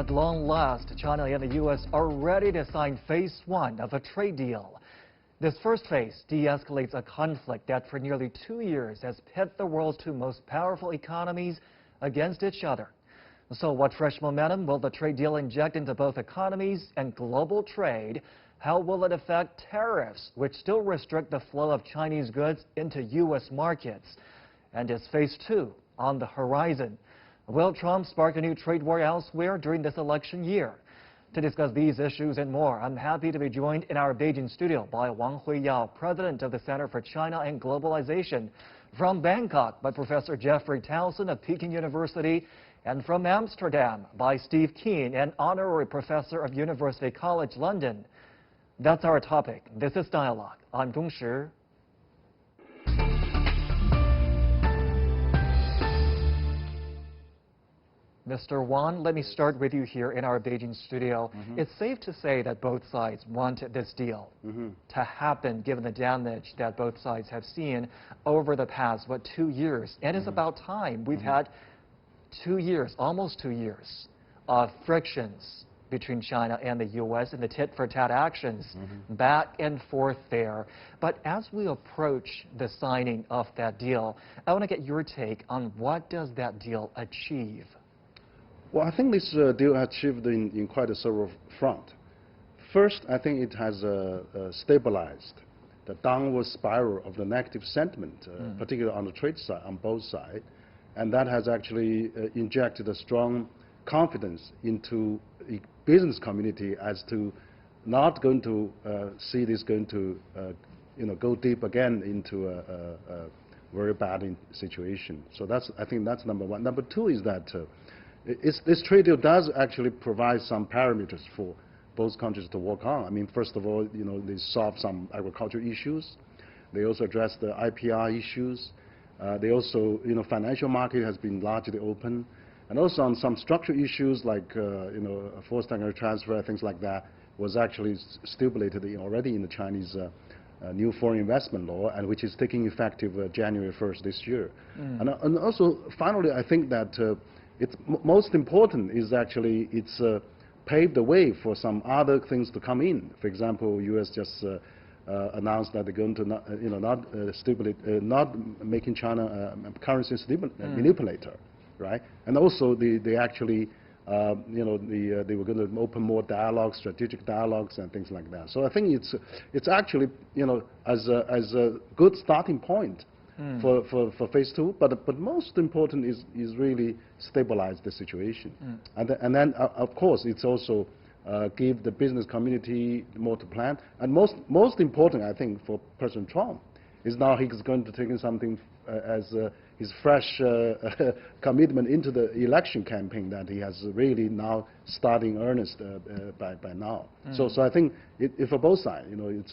At long last, China and the U.S. are ready to sign phase one of a trade deal. This first phase de-escalates a conflict that for nearly 2 years has pit the world's two most powerful economies against each other. So what fresh momentum will the trade deal inject into both economies and global trade? How will it affect tariffs, which still restrict the flow of Chinese goods into U.S. markets? And is phase two on the horizon? Will Trump spark a new trade war elsewhere during this election year? To discuss these issues and more, I'm happy to be joined in our Beijing studio by Wang Huiyao, president of the Center for China and Globalization, from Bangkok by Professor Jeffrey Towson of Peking University, and from Amsterdam by Steve Keen, an honorary professor of University College London. That's our topic. This is Dialogue. I'm Zhong Shi. Mr. Wang, let me start with you here in our Beijing studio. It's safe to say that both sides want this deal to happen, given the damage that both sides have seen over the past, 2 years? And it's about time. We've had 2 years, almost 2 years, of frictions between China and the U.S. and the tit-for-tat actions back and forth there. But as we approach the signing of that deal, I want to get your take on what does that deal achieve? Well, I think this deal achieved in quite a several front. First, I think it has stabilized the downward spiral of the negative sentiment, particularly on the trade side, on both sides. And that has actually injected a strong confidence into the business community as to not going to see this going to go deep again into a very bad situation. So I think that's number one. Number two is that this trade deal does actually provide some parameters for both countries to work on. I mean, first of all, they solve some agricultural issues. They also address the IPR issues. They also, financial market has been largely open. And also on some structural issues like, forced technology transfer, things like that, was actually stipulated already in the Chinese new foreign investment law, and which is taking effective January 1st this year. And also, finally, I think that it's most important is actually it's paved the way for some other things to come in. For example, U.S. just announced that they're going to not making China a currency manipulator, right? And also they actually they were going to open more dialogues, strategic dialogues, and things like that. So I think it's actually as a good starting point for phase two, but most important is really stabilize the situation, and then of course it's also give the business community more to plan, and most important I think for President Trump is now he's going to take in something as his fresh commitment into the election campaign that he has really now starting earnest by now. So I think for both sides,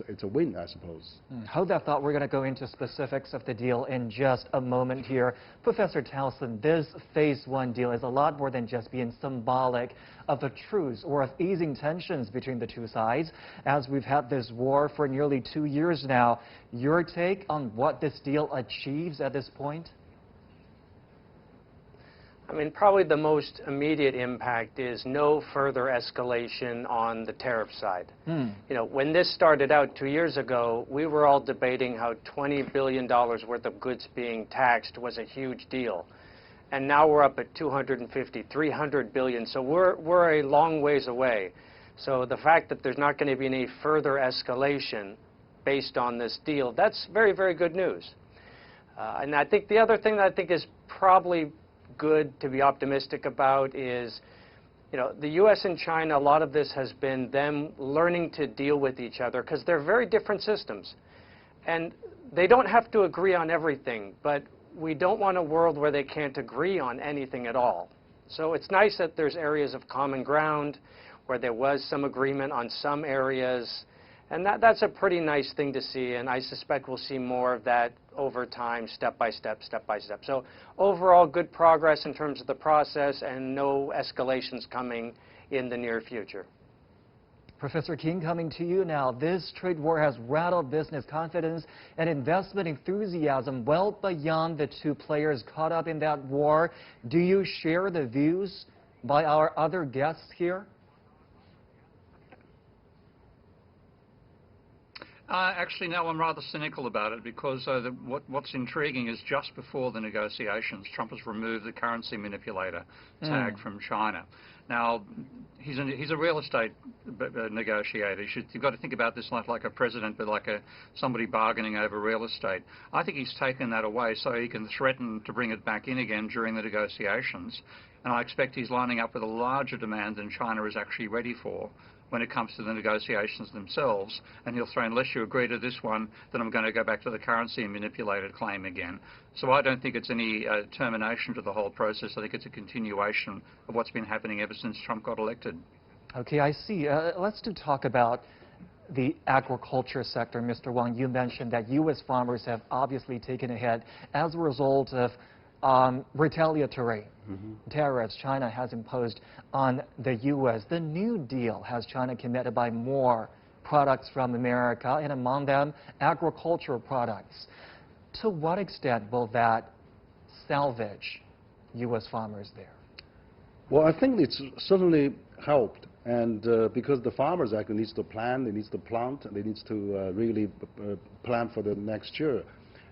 it's a win, I suppose. Hold that thought. We're going to go into specifics of the deal in just a moment here. Professor Towson, this phase one deal is a lot more than just being symbolic of a truce or of easing tensions between the two sides, as we've had this war for nearly 2 years now. Your take on what this deal achieves at this point? I mean, probably the most immediate impact is no further escalation on the tariff side. When this started out 2 years ago, we were all debating how $20 billion worth of goods being taxed was a huge deal. And now we're up at 250, 300 billion. So we're a long ways away. So the fact that there's not going to be any further escalation based on this deal, that's very, very good news. And I think the other thing that I think is probably good to be optimistic about is, the U.S. and China, a lot of this has been them learning to deal with each other because they're very different systems. And they don't have to agree on everything, but we don't want a world where they can't agree on anything at all. So it's nice that there's areas of common ground where there was some agreement on some areas. And that's a pretty nice thing to see, and I suspect we'll see more of that over time, step by step, step by step. So overall, good progress in terms of the process and no escalations coming in the near future. Professor King, coming to you now. This trade war has rattled business confidence and investment enthusiasm well beyond the two players caught up in that war. Do you share the views by our other guests here? Actually, no, I'm rather cynical about it because what's intriguing is just before the negotiations, Trump has removed the currency manipulator tag from China. Now, he's a real estate negotiator. You've got to think about this not like a president, but like somebody bargaining over real estate. I think he's taken that away so he can threaten to bring it back in again during the negotiations. And I expect he's lining up with a larger demand than China is actually ready for when it comes to the negotiations themselves, and he'll throw, unless you agree to this one, then I'm going to go back to the currency manipulated claim again. So I don't think it's any termination to the whole process. I think it's a continuation of what's been happening ever since Trump got elected. Okay, I see. Let's talk about the agriculture sector. Mr. Wang, you mentioned that U.S. farmers have obviously taken a hit as a result of retaliatory tariffs China has imposed on the U.S. The New Deal has China committed to buy more products from America, and among them, agricultural products. To what extent will that salvage U.S. farmers there? Well, I think it's certainly helped, and because the farmers actually needs to plan, they need to plant, and they need to really plan for the next year.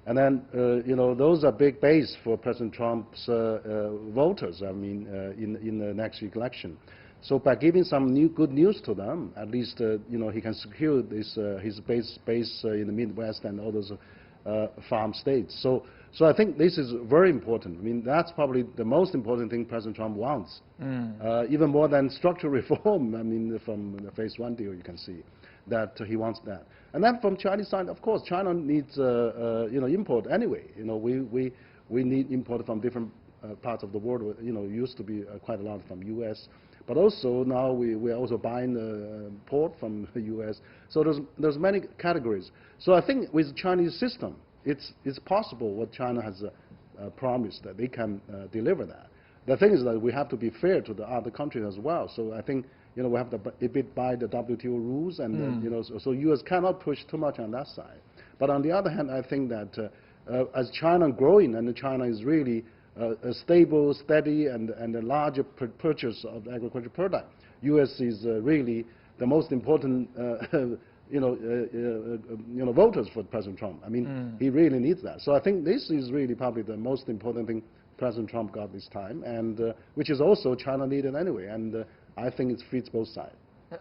And then, you know, those are big base for President Trump's voters, I mean, in the next election. So by giving some good news to them, at least, you know, he can secure this, his base in the Midwest and all those farm states. So I think this is very important. I mean, that's probably the most important thing President Trump wants, even more than structural reform. I mean, from the Phase 1 deal, you can see that he wants that. And then from Chinese side, of course, China needs you know, import anyway. You know, we need import from different parts of the world. You know, used to be quite a lot from U.S., but also now we're also buying pork from the U.S. So there's many categories. So I think with the Chinese system, it's possible what China has promised that they can deliver that. The thing is that we have to be fair to the other countries as well. So I think, you know, we have to abide by the WTO rules, and you know, so U.S. cannot push too much on that side. But on the other hand, I think that as China growing, and China is really a stable, steady, and a larger purchase of agricultural product, U.S. is really the most important you know, voters for President Trump. I mean, he really needs that. So I think this is really probably the most important thing President Trump got this time, and which is also China needed anyway. And I think it fits both sides.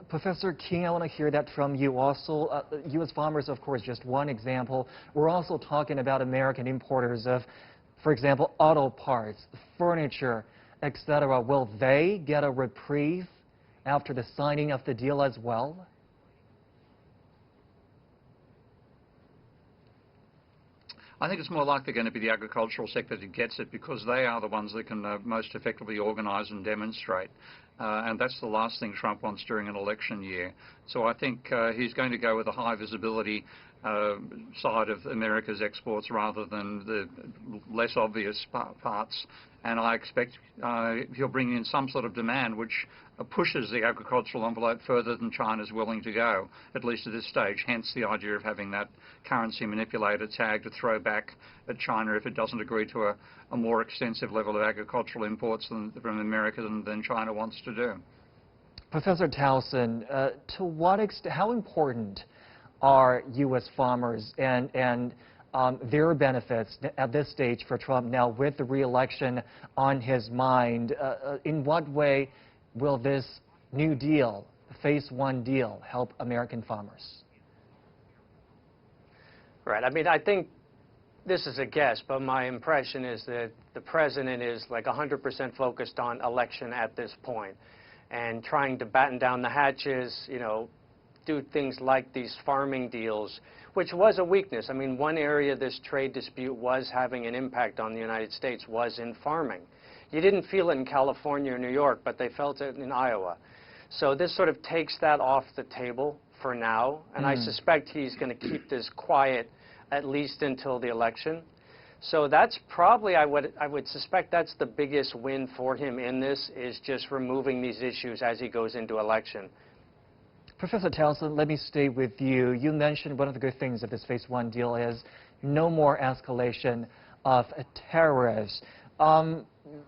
Professor King, I want to hear that from you also. U.S. farmers, of course, just one example. We're also talking about American importers of, for example, auto parts, furniture, etc. Will they get a reprieve after the signing of the deal as well? I think it's more likely going to be the agricultural sector that gets it, because they are the ones that can most effectively organise and demonstrate. And that's the last thing Trump wants during an election year. So I think he's going to go with a high visibility side of America's exports rather than the less obvious parts. And I expect he'll bring in some sort of demand which pushes the agricultural envelope further than China's willing to go, at least at this stage. Hence the idea of having that currency manipulator tag to throw back at China if it doesn't agree to a more extensive level of agricultural imports from America than China wants to do. Professor Towson, to what extent, how important are U.S. farmers and their benefits at this stage for Trump now with the re-election on his mind? In what way will this New Deal, Phase 1 deal, help American farmers? Right. I mean, I think this is a guess, but my impression is that the president is like 100% focused on election at this point and trying to batten down the hatches, you know, do things like these farming deals, which was a weakness. I mean, one area this trade dispute was having an impact on the United States was in farming. You didn't feel it in California or New York, but they felt it in Iowa. So this sort of takes that off the table for now, and I suspect he's going to keep this quiet at least until the election. So that's probably, I would suspect that's the biggest win for him in this, is just removing these issues as he goes into election. Professor Towson, let me stay with you. You mentioned one of the good things of this Phase 1 deal is no more escalation of tariffs.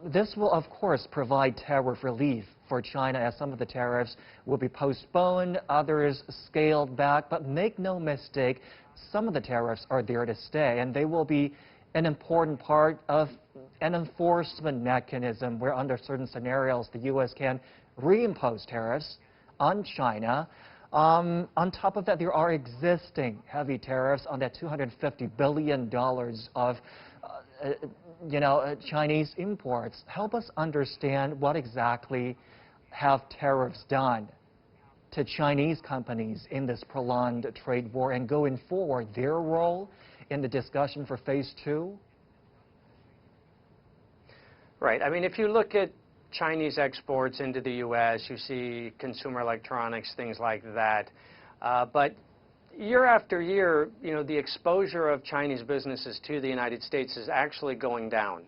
this will, of course, provide tariff relief for China, as some of the tariffs will be postponed, others scaled back. But make no mistake, some of the tariffs are there to stay, and they will be an important part of an enforcement mechanism where, under certain scenarios, the U.S. can reimpose tariffs on China. On top of that, there are existing heavy tariffs on that $250 billion of Chinese imports. Help us understand what exactly have tariffs done to Chinese companies in this prolonged trade war, and going forward, their role in the discussion for phase two? Right. I mean, if you look at Chinese exports into the U.S., you see consumer electronics, things like that. But year after year, the exposure of Chinese businesses to the United States is actually going down.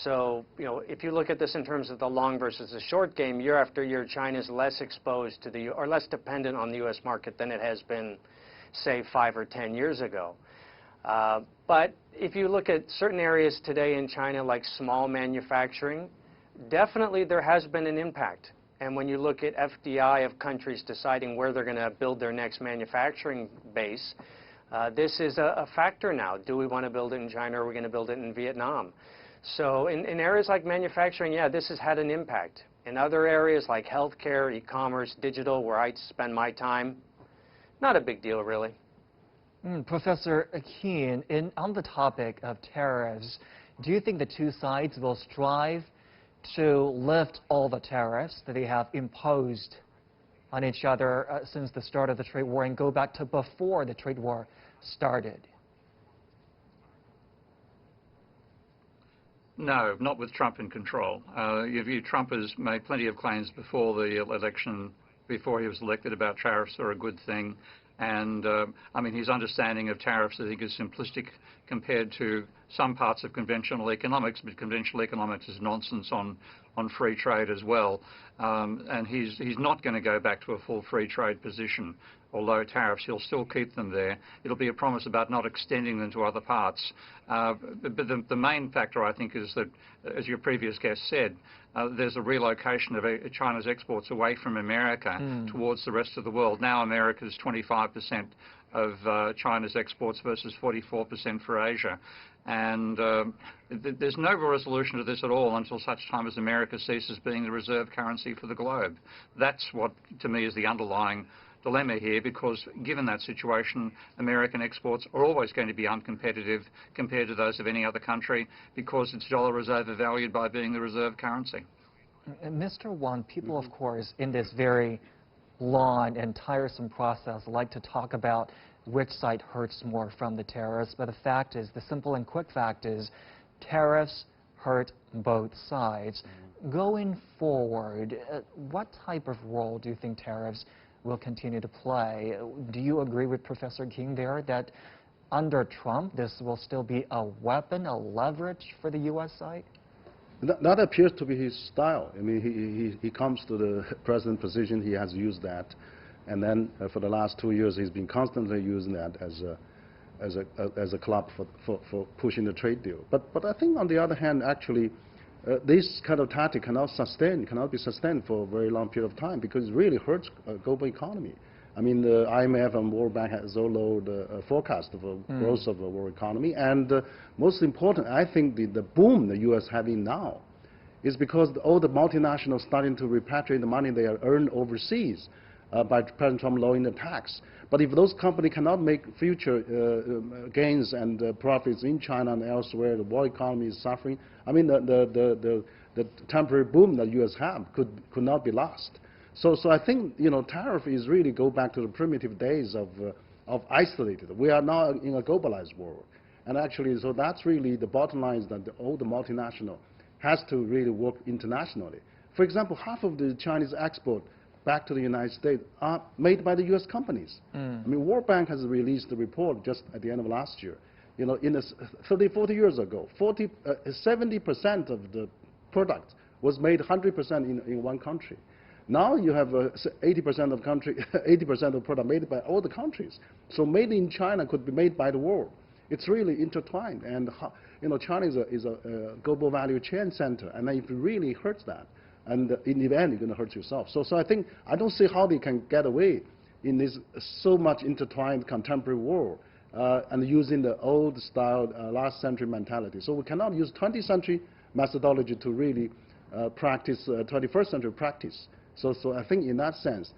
So, if you look at this in terms of the long versus the short game, year after year, China is less exposed to or less dependent on the U.S. market than it has been, say, 5 or 10 years ago. But if you look at certain areas today in China, like small manufacturing, definitely there has been an impact. And when you look at FDI of countries deciding where they're going to build their next manufacturing base, this is a factor now. Do we want to build it in China, or are we going to build it in Vietnam? So in areas like manufacturing, yeah, this has had an impact. In other areas like healthcare, e-commerce, digital, where I spend my time, not a big deal, really. Professor Keane, on the topic of tariffs, do you think the two sides will strive to lift all the tariffs that they have imposed on each other since the start of the trade war and go back to before the trade war started? No, not with Trump in control. Trump has made plenty of claims before the election, before he was elected, about tariffs are a good thing. And, I mean, his understanding of tariffs, I think, is simplistic compared to some parts of conventional economics, but conventional economics is nonsense on free trade as well. And he's not going to go back to a full free trade position. Although tariffs, he'll still keep them there. It'll be a promise about not extending them to other parts. But the main factor, I think, is that, as your previous guest said, there's a relocation of China's exports away from America towards the rest of the world. Now America is 25% of China's exports versus 44% for Asia. And there's no resolution to this at all until such time as America ceases being the reserve currency for the globe. That's what, to me, is the underlying dilemma here, because given that situation, American exports are always going to be uncompetitive compared to those of any other country, because its dollar is overvalued by being the reserve currency. Mr. Wang, people, of course, in this very long and tiresome process like to talk about which side hurts more from the tariffs, but the fact is, the simple and quick fact is, tariffs hurt both sides. Going forward, what type of role do you think tariffs will continue to play? Do you agree with Professor King there that under Trump this will still be a weapon, a leverage for the U.S. side? That appears to be his style. I mean, he comes to the president position, he has used that, and then for the last 2 years he's been constantly using that as a club for pushing the trade deal. But I think on the other hand, actually, this kind of tactic cannot be sustained for a very long period of time, because it really hurts global economy. I mean, the IMF and World Bank has so low the forecast of growth of the world economy, and most important, I think the boom the U.S. having now is because all the multinationals starting to repatriate the money they earned overseas by President Trump lowering the tax. But if those companies cannot make future gains and profits in China and elsewhere, the world economy is suffering. I mean, the temporary boom that U.S. have could not be lost. So I think, tariff is really go back to the primitive days of isolated. We are now in a globalized world, and actually, so that's really the bottom line, is that all the multinational has to really work internationally. For example, half of the Chinese export back to the United States are made by the U.S. companies. I mean, World Bank has released a report just at the end of last year. In 30, 40 years ago, 70% of the product was made 100% in one country. Now you have 80% of 80% of product made by all the countries. So made in China could be made by the world. It's really intertwined, and China is a global value chain center, and then if it really hurts that, and in the end, you're going to hurt yourself. So I don't see how they can get away in this so much intertwined contemporary world and using the old style last century mentality. So we cannot use 20th century methodology to really practice 21st century practice. So I think in that sense,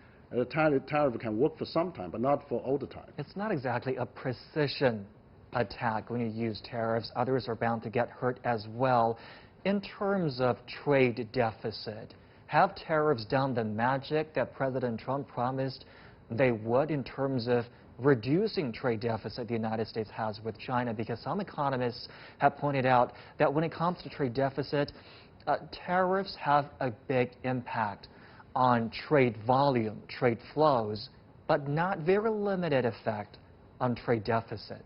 tariff can work for some time, but not for all the time. It's not exactly a precision attack when you use tariffs. Others are bound to get hurt as well. In terms of trade deficit, have tariffs done the magic that President Trump promised they would in terms of reducing trade deficit the United States has with China? Because some economists have pointed out that when it comes to trade deficit, tariffs have a big impact on trade volume, trade flows, but not very limited effect on trade deficit.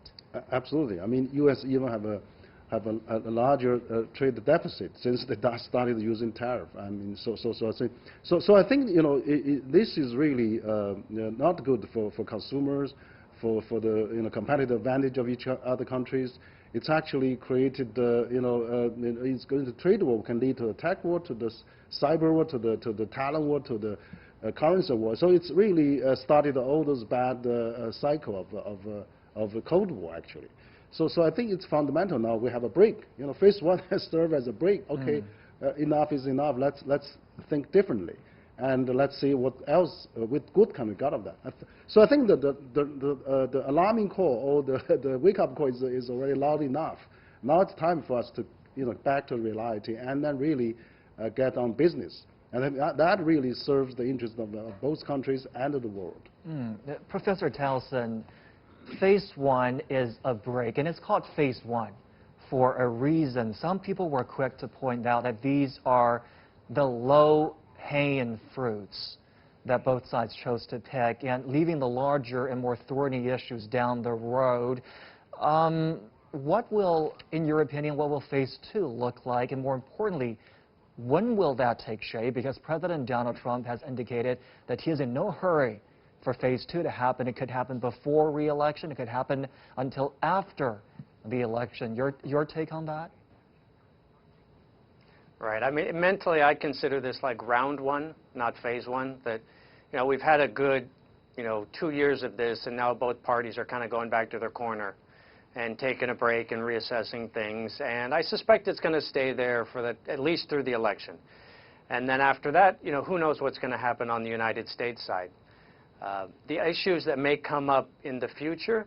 Absolutely. I mean, U.S. even have a larger trade deficit since they started using tariff. I mean, so I think this is really not good for consumers, for the competitive advantage of each other countries. It's actually created it's going to trade war can lead to a tech war, to the cyber war, to the talent war, to the currency war. So it's really started all those bad cycle of the Cold War actually. So I think it's fundamental now. We have a break. Phase one has served as a break. Okay, enough is enough. Let's think differently, and let's see what else with good can we get out of that. So I think that the alarming call or the wake up call is already loud enough. Now it's time for us to back to reality and then really get on business. And that really serves the interest of both countries and of the world. Professor Towson, phase one is a break, and it's called phase one for a reason. Some people were quick to point out that these are the low-hanging fruits that both sides chose to pick, and leaving the larger and more thorny issues down the road. What will, in your opinion, what will phase two look like? And more importantly, when will that take shape? Because President Donald Trump has indicated that he is in no hurry for phase two to happen. It could happen before re-election. It could happen until after the election. Your take on that? Right. I mean, mentally, I consider this like round one, not phase one. That, we've had a good, 2 years of this, and now both parties are kind of going back to their corner and taking a break and reassessing things. And I suspect it's going to stay there for at least through the election. And then after that, who knows what's going to happen on the United States side. The issues that may come up in the future,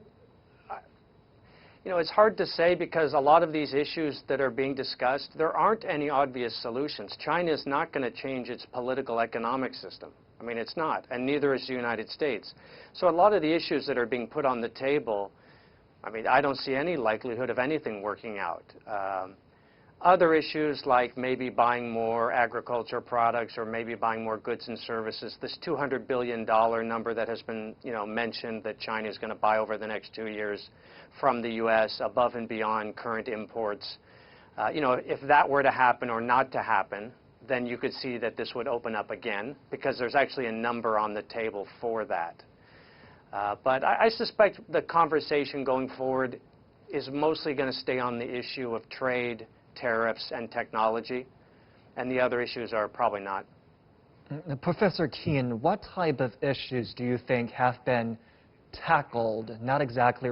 it's hard to say because a lot of these issues that are being discussed, there aren't any obvious solutions. China is not going to change its political economic system. I mean, it's not, and neither is the United States. So a lot of the issues that are being put on the table, I mean, I don't see any likelihood of anything working out. Other issues like maybe buying more agriculture products or maybe buying more goods and services, this $200 billion number that has been mentioned that China is going to buy over the next 2 years from the U.S. above and beyond current imports. If that were to happen or not to happen, then you could see that this would open up again because there's actually a number on the table for that. But I suspect the conversation going forward is mostly going to stay on the issue of trade, tariffs, and technology, and the other issues are probably not. Professor Keen, what type of issues do you think have been tackled, not exactly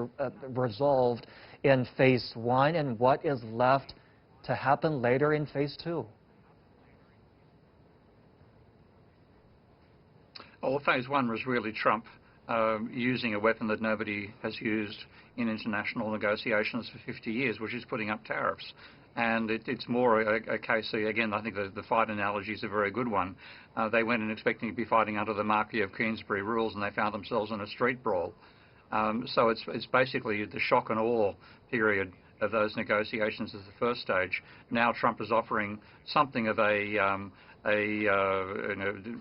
resolved in phase one, and what is left to happen later in phase two? Well, phase one was really Trump using a weapon that nobody has used in international negotiations for 50 years, which is putting up tariffs. And it's more a case, again, I think the fight analogy is a very good one. They went in expecting to be fighting under the Marquis of Queensberry rules, and they found themselves in a street brawl. So it's basically the shock and awe period of those negotiations as the first stage. Now Trump is offering something of a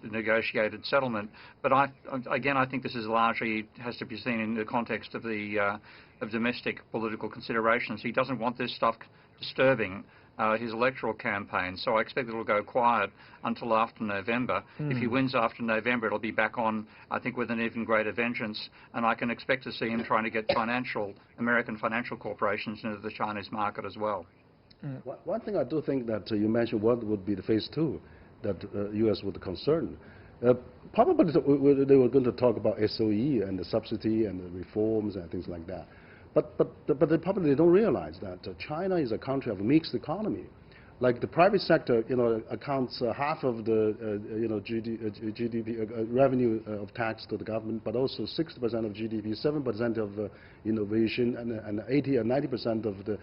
negotiated settlement. But again, I think this is largely has to be seen in the context of the of domestic political considerations. He doesn't want this stuff disturbing his electoral campaign. So I expect it'll go quiet until after November. If he wins after November, it'll be back on, I think, with an even greater vengeance. And I can expect to see him trying to get American financial corporations into the Chinese market as well. One thing I do think that you mentioned, what would be the phase 2 that U.S. would concern. Probably they were going to talk about SOE and the subsidy and the reforms and things like that. But they probably don't realize that China is a country of a mixed economy. Like the private sector, accounts half of the GDP revenue of tax to the government, but also 60% of GDP, 7% of innovation, and 80 and 90% of the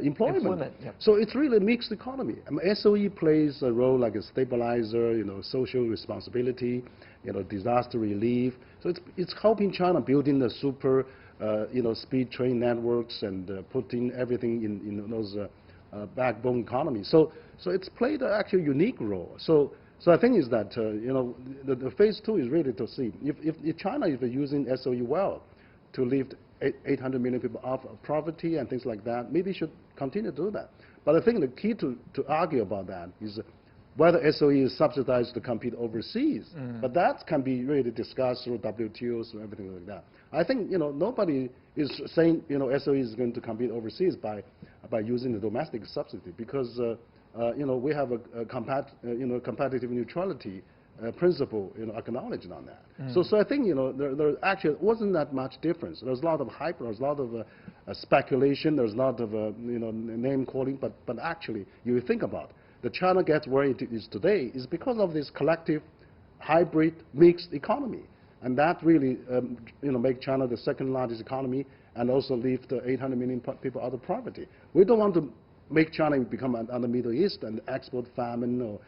employment. Yep. So it's really a mixed economy. I mean, SOE plays a role like a stabilizer, social responsibility, disaster relief. So it's helping China building the super, speed train networks and putting everything in those backbone economy. So it's played an actually unique role. So I think is that the phase 2 is really to see if China is using SOE well to lift 800 million people off of poverty and things like that, maybe should continue to do that. But I think the key to argue about that is whether SOE is subsidized to compete overseas. But that can be really discussed through WTO, through everything like that. I think nobody is saying SOE is going to compete overseas by using the domestic subsidy, because we have a competitive neutrality principle acknowledged on that. So I think there actually wasn't that much difference. There's a lot of hype, there's a lot of speculation, there's a lot of name calling, but actually you think about it, the China gets where it is today is because of this collective hybrid mixed economy. And that really make China the second largest economy and also lift 800 million people out of poverty. We don't want to make China become on the Middle East and export famine or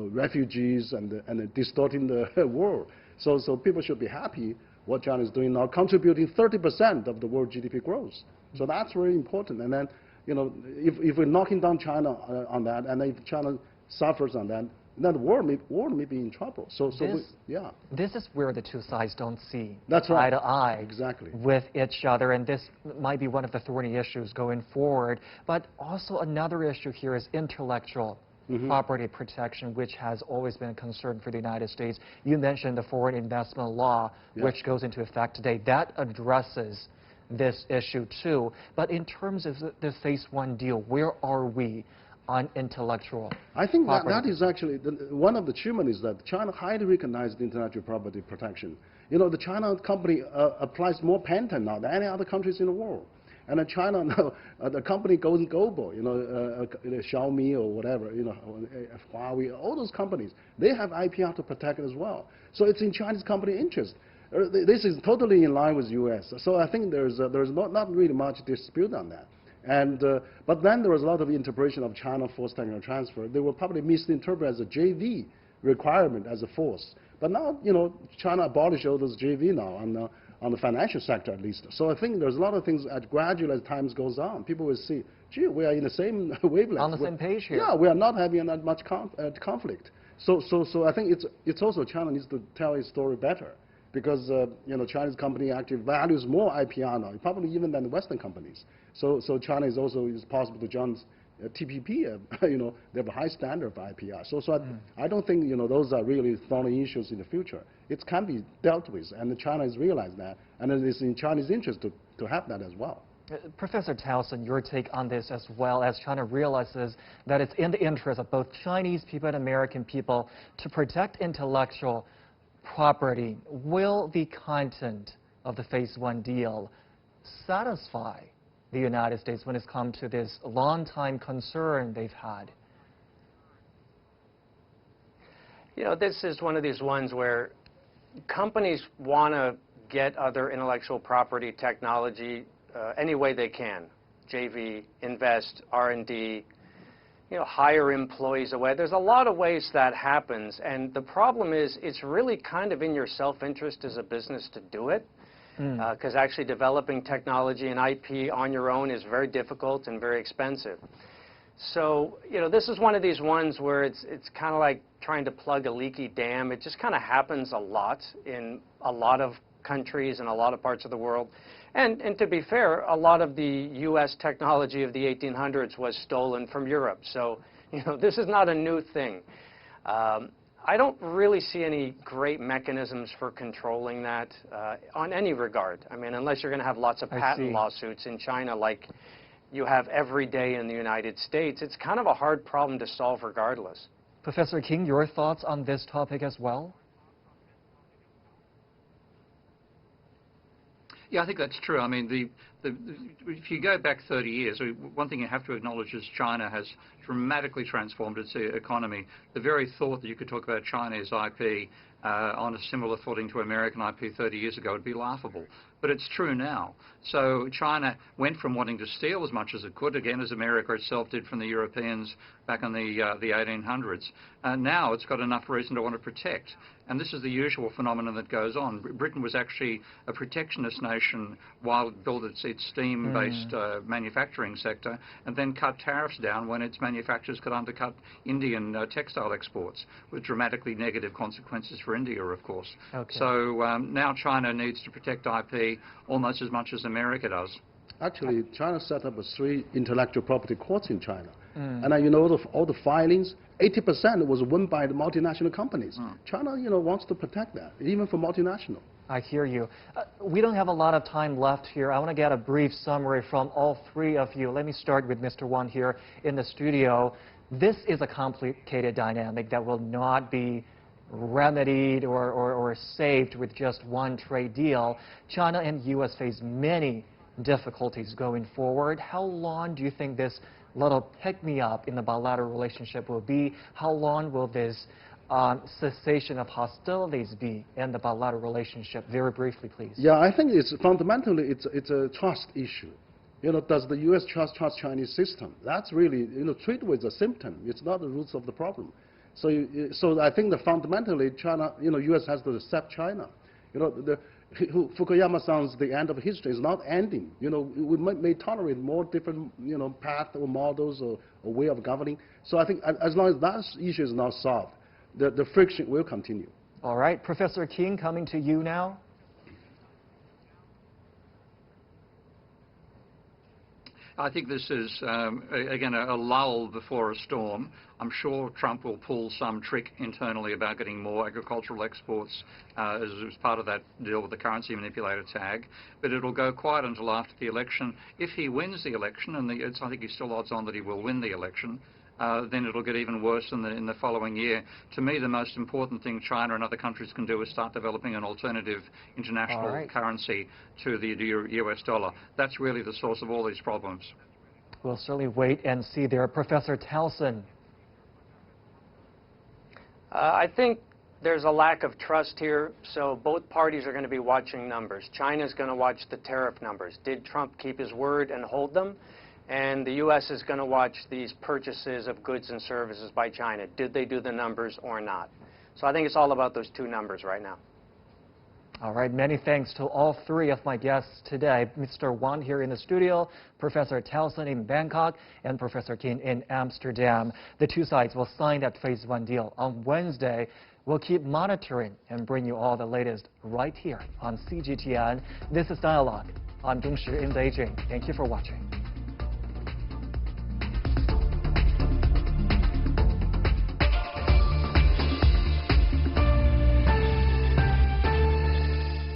refugees and distorting the world. So people should be happy what China is doing now, contributing 30% of the world GDP growth. So that's very important. And then, if we're knocking down China on that, and if China suffers on that, then the world may be in trouble. This is where the two sides don't see eye to eye exactly with each other, and this might be one of the thorny issues going forward. But also another issue here is intellectual property protection, which has always been a concern for the United States. You mentioned the foreign investment law, which goes into effect today. That addresses this issue too. But in terms of the phase 1 deal, where are we on intellectual property? I think that is actually one of the achievements is that China highly recognized intellectual property protection. The China company applies more patent now than any other countries in the world. And in China now, the company goes global, Xiaomi or whatever, Huawei, all those companies, they have IPR to protect as well. So it's in Chinese company interest. This is totally in line with U.S. So I think there's not really much dispute on that. And but then there was a lot of interpretation of China forced technical transfer. They were probably misinterpreted as a JV requirement as a force. But now, China abolished all those JV now on the financial sector at least. So I think there's a lot of things gradually as time goes on. People will see, gee, we are in the same wavelength. On the same page here. Yeah, we are not having that much conflict. So I think it's also China needs to tell its story better. Because Chinese company actually values more IPR now, probably even than the Western companies. So China is possible to join TPP. They have a high standard of IPR. So I don't think those are really thorny issues in the future. It can be dealt with, and China has realized that, and it is in China's interest to have that as well. Professor Towson, your take on this as well, as China realizes that it's in the interest of both Chinese people and American people to protect intellectual property. Will the content of the phase 1 deal satisfy the United States when it's come to this long-time concern they've had? This is one of these ones where companies want to get other intellectual property technology any way they can. JV, invest, R&D, hire employees away. There's a lot of ways that happens, and the problem is it's really kind of in your self-interest as a business to do it, because actually developing technology and IP on your own is very difficult and very expensive. So, this is one of these ones where it's kind of like trying to plug a leaky dam. It just kind of happens a lot in a lot of countries and a lot of parts of the world. And to be fair, a lot of the U.S. technology of the 1800s was stolen from Europe. So, this is not a new thing. I don't really see any great mechanisms for controlling that on any regard. I mean, unless you're going to have lots of patent lawsuits in China like you have every day in the United States, it's kind of a hard problem to solve regardless. Professor King, your thoughts on this topic as well? Yeah, I think that's true. I mean, if you go back 30 years, one thing you have to acknowledge is China has dramatically transformed its economy. The very thought that you could talk about Chinese IP on a similar footing to American IP 30 years ago would be laughable. But it's true now. So China went from wanting to steal as much as it could, again, as America itself did from the Europeans back in the 1800s. Now it's got enough reason to want to protect. And this is the usual phenomenon that goes on. Britain was actually a protectionist nation while it built its steam-based manufacturing sector, and then cut tariffs down when its manufacturers could undercut Indian textile exports, with dramatically negative consequences for India, of course. Okay. So now China needs to protect IP almost as much as America does. Actually, China set up 3 intellectual property courts in China. And all the filings, 80% was won by the multinational companies. China, wants to protect that, even for multinational. I hear you. We don't have a lot of time left here. I want to get a brief summary from all 3 of you. Let me start with Mr. Wan here in the studio. This is a complicated dynamic that will not be remedied or saved with just one trade deal. China and U.S. face many difficulties going forward. How long do you think this little pick-me-up in the bilateral relationship will be? How long will this cessation of hostilities be in the bilateral relationship? Very briefly, please. Yeah, I think it's fundamentally it's a trust issue. Does the U.S. trust Chinese system? That's really, trade was a symptom. It's not the roots of the problem. So I think that fundamentally China, U.S. has to accept China. Fukuyama-san's the end of history is not ending. We may tolerate more different, path or models or way of governing. So I think as long as that issue is not solved, the friction will continue. All right, Professor King, coming to you now. I think this is, again, a lull before a storm. I'm sure Trump will pull some trick internally about getting more agricultural exports as part of that deal with the currency manipulator tag. But it'll go quiet until after the election. If he wins the election, and I think he's still odds on that he will win the election, then it'll get even worse in the following year. To me, the most important thing China and other countries can do is start developing an alternative international currency to the US dollar. That's really the source of all these problems. We'll certainly wait and see there. Professor Towson. I think there's a lack of trust here, so both parties are going to be watching numbers. China's going to watch the tariff numbers. Did Trump keep his word and hold them? And the U.S. is going to watch these purchases of goods and services by China. Did they do the numbers or not? So I think it's all about those 2 numbers right now. All right, many thanks to all 3 of my guests today. Mr. Wan here in the studio, Professor Towson in Bangkok, and Professor Kim in Amsterdam. The 2 sides will sign that Phase 1 deal on Wednesday. We'll keep monitoring and bring you all the latest right here on CGTN. This is Dialogue. I'm Dong Shi in Beijing. Thank you for watching.